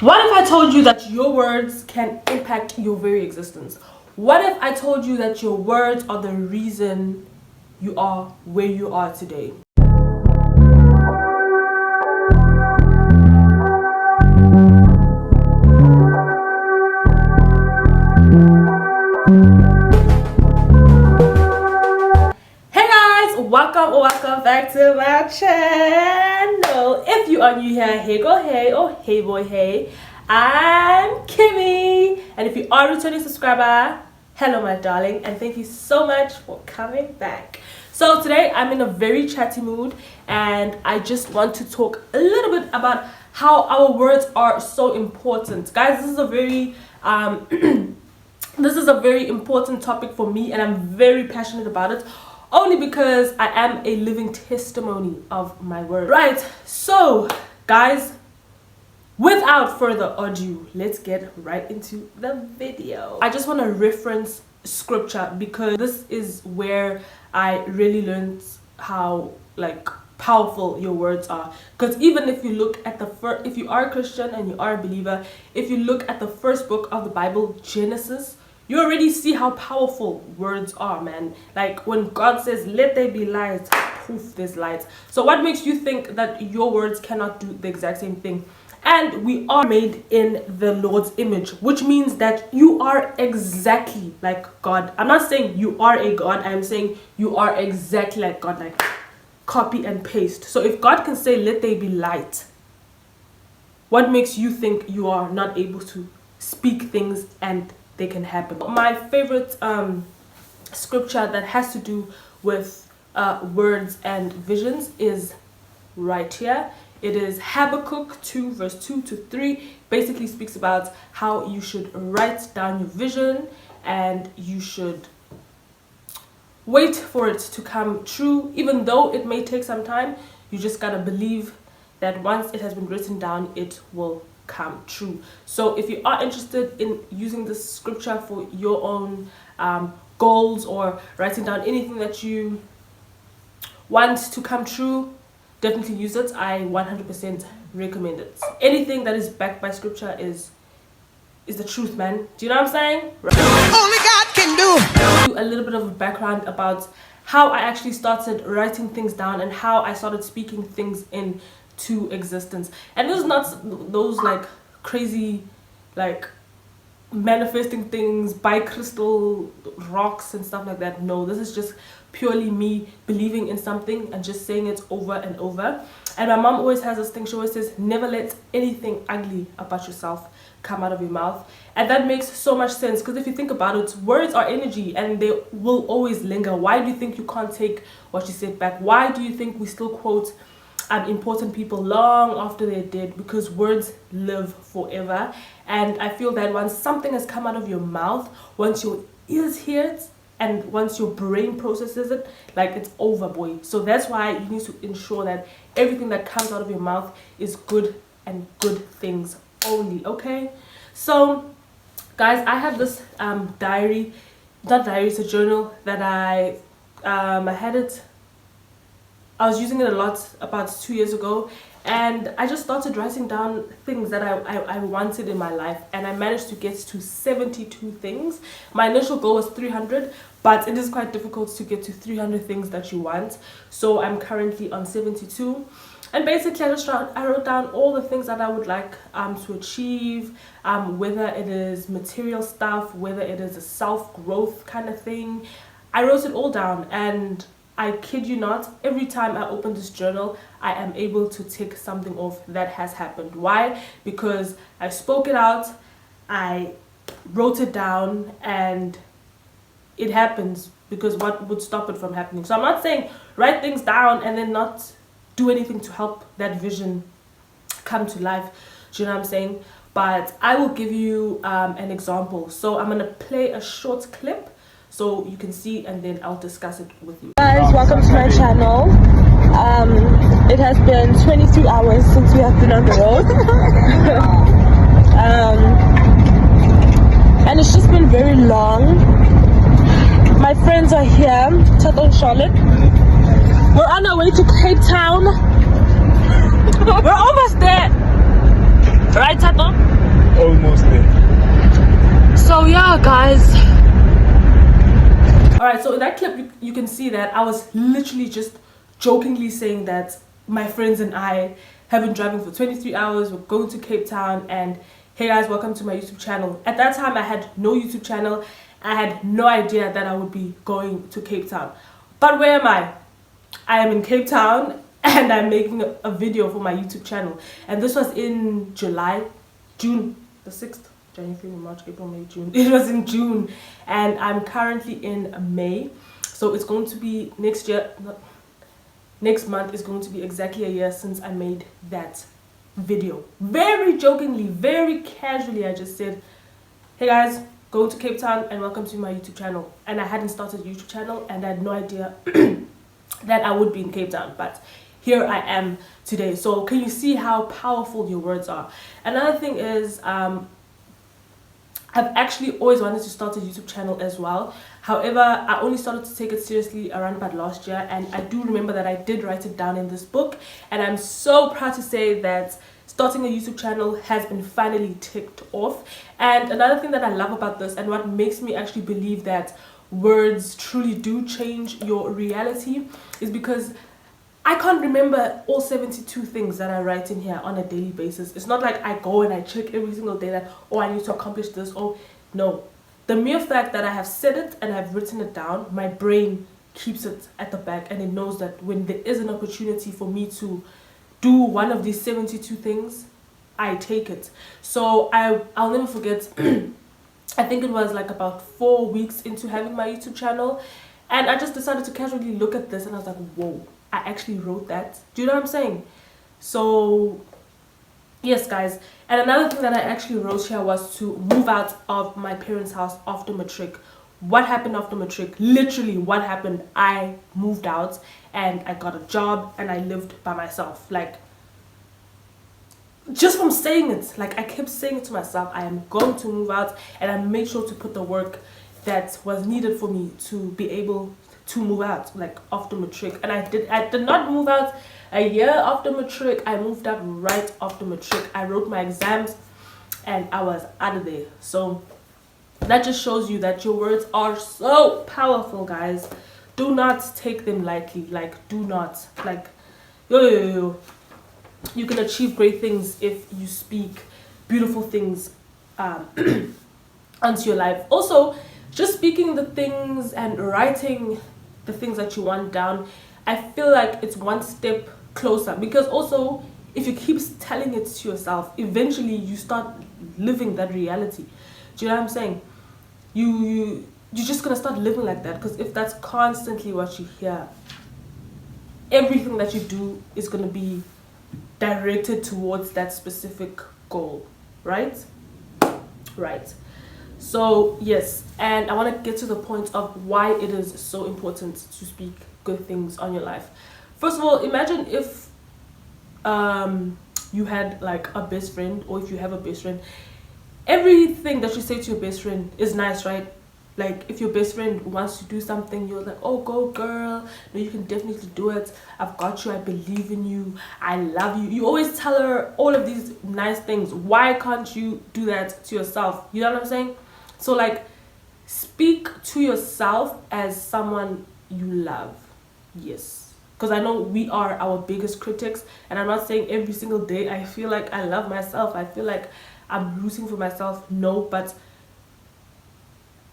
What if I told you that your words can impact your very existence? What if I told you that your words are the reason you are where you are today? Hey guys, welcome back to my channel. If you are new here, hey girl hey, or hey boy hey, I'm Kimmy. And if you are a returning subscriber, hello my darling, and thank you so much for coming back. So today I'm in a very chatty mood and I just want to talk a little bit about how our words are so important. Guys, this is a very this is a very important topic for me and I'm very passionate about it. Only because I am a living testimony of my word. Right, so guys, without further ado, let's get right into the video. I just want to reference scripture because this is where I really learned how powerful your words are. Because even if you look at if you are a Christian and you are a believer, if you look at the first book of the Bible, Genesis, you already see how powerful words are, man. Like when God says, let there be light, poof, there's light. So what makes you think that your words cannot do the exact same thing? And we are made in the Lord's image, which means that you are exactly like God. I'm not saying you are a God. I'm saying you are exactly like God, like copy and paste. So if God can say, let there be light, what makes you think you are not able to speak things and they can happen? My favorite scripture that has to do with words and visions is right here. It is Habakkuk 2 verse 2 to 3. Basically speaks about how you should write down your vision and you should wait for it to come true. Even though it may take some time, you just gotta believe that once it has been written down, it will come true. So if you are interested in using this scripture for your own goals or writing down anything that you want to come true, definitely use it. I 100% recommend it. Anything that is backed by scripture is the truth, man. Do you know what I'm saying? Right. Only God can do. A little bit of a background about how I actually started writing things down and how I started speaking things into existence. And this is not those like crazy like manifesting things by crystal rocks and stuff like that. No, this is just purely me believing in something and just saying it over and over. And my mom always has this thing, she always says, never let anything ugly about yourself come out of your mouth. And that makes so much sense, because if you think about it, words are energy and they will always linger. Why do you think you can't take what you said back? Why do you think we still quote important people long after they're dead? Because words live forever. And I feel that once something has come out of your mouth, once your ears hear it and once your brain processes it, like, it's over, boy. So that's why you need to ensure that everything that comes out of your mouth is good and good things only. Okay, so guys, I have this diary, not diary, it's a journal that I was using it a lot about 2 years ago, and I just started writing down things that I wanted in my life, and I managed to get to 72 things. My initial goal was 300, but it is quite difficult to get to 300 things that you want, so I'm currently on 72. And basically I wrote down all the things that I would like to achieve, whether it is material stuff, whether it is a self-growth kind of thing. I wrote it all down, and I kid you not, every time I open this journal, I am able to tick something off that has happened. Why? Because I spoke it out, I wrote it down, and it happens. Because what would stop it from happening? So I'm not saying write things down and then not do anything to help that vision come to life. Do you know what I'm saying? But I will give you an example. So I'm gonna play a short clip so you can see, and then I'll discuss it with you. Guys, welcome to my channel. It has been 22 hours since we have been on the road. And it's just been very long. My friends are here, Tato and Charlotte. We're on our way to Cape Town. We're almost there. Right, Tato? Almost there. So yeah, guys. Alright, so in that clip, you can see that I was literally just jokingly saying that my friends and I have been driving for 23 hours, we're going to Cape Town, and hey guys, welcome to my YouTube channel. At that time, I had no YouTube channel. I had no idea that I would be going to Cape Town. But where am I? I am in Cape Town and I'm making a video for my YouTube channel. And this was in June the 6th. January, February, March, April, May, June. It was in June, and I'm currently in May, so it's going to be next month is going to be exactly a year since I made that video. Very jokingly, very casually, I just said, hey guys, going to Cape Town and welcome to my YouTube channel. And I hadn't started a YouTube channel and I had no idea that I would be in Cape Town, but here I am today. So can you see how powerful your words are? Another thing is, I've actually always wanted to start a YouTube channel as well. However, I only started to take it seriously around about last year, and I do remember that I did write it down in this book, and I'm so proud to say that starting a YouTube channel has been finally ticked off. And another thing that I love about this, and what makes me actually believe that words truly do change your reality, is because I can't remember all 72 things that I write in here on a daily basis. It's not like I go and I check every single day that, oh, I need to accomplish this. Oh, no. The mere fact that I have said it and I've written it down, my brain keeps it at the back, and it knows that when there is an opportunity for me to do one of these 72 things, I take it. So I'll never forget, I think it was like about 4 weeks into having my YouTube channel, and I just decided to casually look at this and I was like, whoa. I actually wrote that. Do you know what I'm saying? So yes guys, and another thing that I actually wrote here was to move out of my parents' house after matric. What happened after matric? Literally what happened? I moved out and I got a job and I lived by myself. Like, just from saying it, like I kept saying it to myself, I am going to move out, and I made sure to put the work that was needed for me to be able to move out, like after matric. And I did not move out a year after matric. I moved out right after matric. I wrote my exams and I was out of there. So that just shows you that your words are so powerful, guys. Do not take them lightly. Like, do not, like, yo. You can achieve great things if you speak beautiful things onto your life. Also, just speaking the things and writing the things that you want down, I feel like it's one step closer, because also if you keep telling it to yourself, eventually you start living that reality. Do you know what I'm saying? You're just gonna start living like that, because if that's constantly what you hear, everything that you do is gonna be directed towards that specific goal, right? So yes, and I want to get to the point of why it is so important to speak good things on your life. First of all, imagine if you had like a best friend, or if you have a best friend, everything that you say to your best friend is nice, right? Like if your best friend wants to do something, you're like, oh, go girl, no, you can definitely do it, I've got you, I believe in you, I love you. You always tell her all of these nice things. Why can't you do that to yourself? You know what I'm saying? So like, speak to yourself as someone you love. Yes, because I know we are our biggest critics, and I'm not saying every single day I feel like I love myself, I feel like I'm rooting for myself. No, but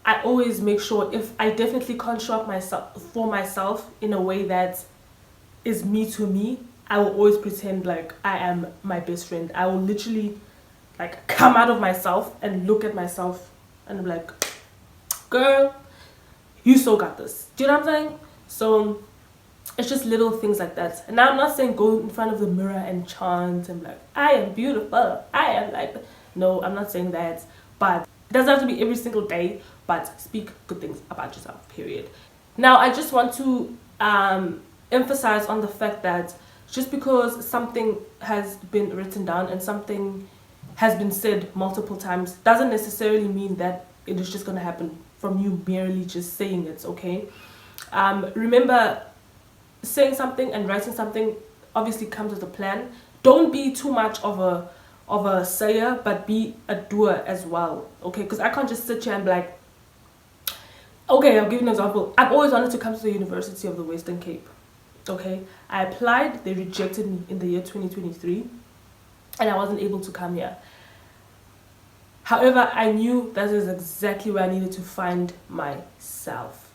I always make sure, if I definitely can't show up for myself in a way that is me to me, I will always pretend like I am my best friend. I will literally like come out of myself and look at myself and be like, girl, you so got this. Do you know what I'm saying? So it's just little things like that. And now I'm not saying go in front of the mirror and chant and be like, I am beautiful, I am like, no, I'm not saying that. But it doesn't have to be every single day, but speak good things about yourself, period. Now, I just want to emphasize on the fact that just because something has been written down and something has been said multiple times doesn't necessarily mean that it is just going to happen from you merely just saying it, okay? Remember, saying something and writing something obviously comes with a plan. Don't be too much of of a sayer, but be a doer as well. Okay, because I can't just sit here and be like, okay, I'll give you an example. I've always wanted to come to the University of the Western Cape. Okay, I applied, they rejected me in the year 2023, and I wasn't able to come here. However, I knew that is exactly where I needed to find myself.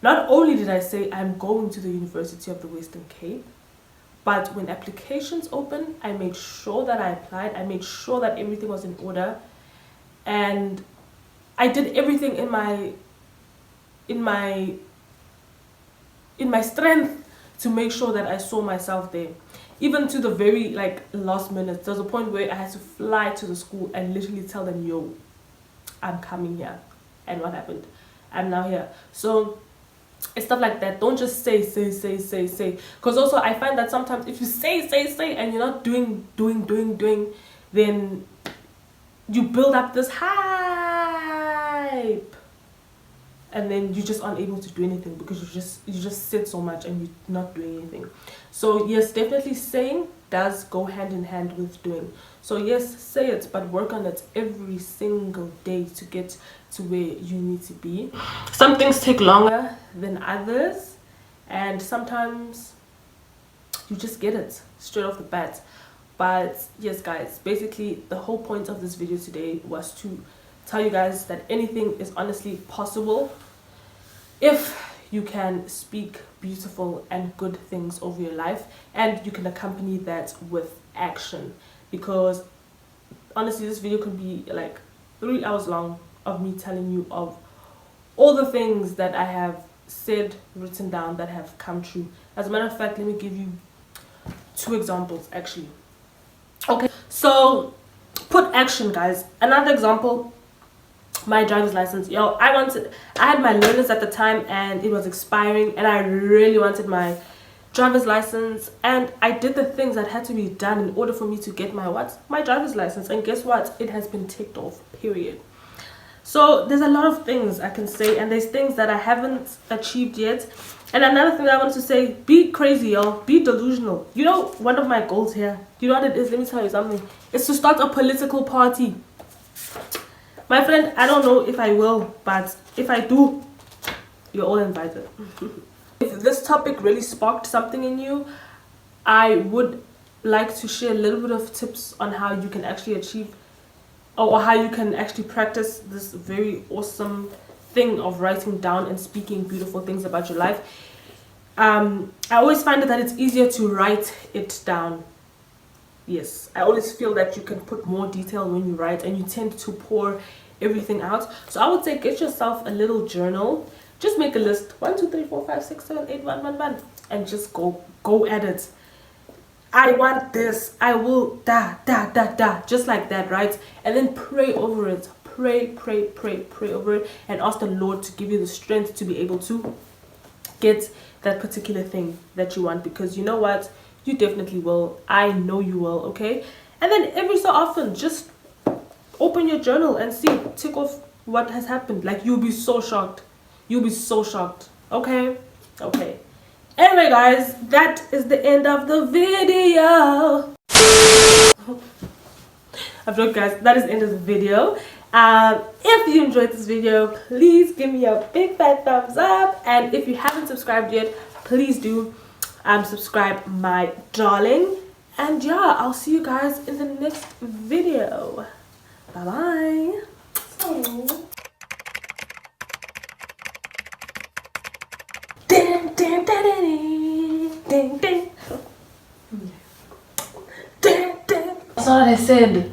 Not only did I say I'm going to the University of the Western Cape, but when applications opened, I made sure that I applied. I made sure that everything was in order, and I did everything in my strength to make sure that I saw myself there. Even to the very last minute, there was a point where I had to fly to the school and literally tell them, yo, I'm coming here. And what happened? I'm now here. So it's stuff like that. Don't just say. Because also I find that sometimes if you say and you're not doing, then you build up this hype, and then you just aren't able to do anything because you just said so much and you're not doing anything. So yes, definitely saying does go hand in hand with doing. So yes, say it, but work on it every single day to get to where you need to be. Some things take longer than others, and sometimes you just get it straight off the bat. But yes guys, basically the whole point of this video today was to tell you guys that anything is honestly possible if you can speak beautiful and good things over your life, and you can accompany that with action. Because honestly, this video could be like 3 hours long of me telling you of all the things that I have said, written down, that have come true. As a matter of fact, let me give you 2 examples actually. Okay, so put action, guys. Another example, my driver's license. Yo, I had my learners at the time and it was expiring, and I really wanted my driver's license, and I did the things that had to be done in order for me to get my driver's license, and guess what, it has been ticked off, period. So there's a lot of things I can say, and there's things that I haven't achieved yet. And another thing that I want to say, be crazy, y'all, be delusional. You know, one of my goals here, you know what it is, let me tell you something, it's to start a political party. My friend, I don't know if I will, but if I do, you're all invited. If this topic really sparked something in you, I would like to share a little bit of tips on how you can actually achieve, or how you can actually practice this very awesome thing of writing down and speaking beautiful things about your life. I always find that it's easier to write it down. Yes, I always feel that you can put more detail when you write, and you tend to pour everything out. So I would say get yourself a little journal. Just make a list, 1 2 3 4 5 6 7 8 1 1 1, and just go at it. I want this, I will just like that, right? And then pray over it. Pray over it, and ask the Lord to give you the strength to be able to get that particular thing that you want, because you know what, you definitely will. I know you will. Okay, and then every so often just open your journal and see, tick off what has happened. Like, you'll be so shocked. You'll be so shocked. Okay. Anyway guys, that is the end of the video. I'm joking guys, that is the end of the video. If you enjoyed this video, please give me a big fat thumbs up, and if you haven't subscribed yet, please do subscribe, my darling. And yeah, I'll see you guys in the next video. Bye bye. Ding, ding, ding, ding, ding. Ding, ding. That's not what I said.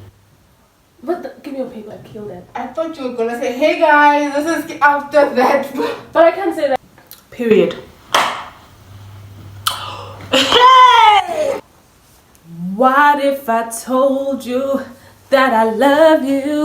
What? Give me a paper. I killed it. I thought you were gonna say, hey guys, this is after that. But I can't say that. Period. Hey! What if I told you that I love you?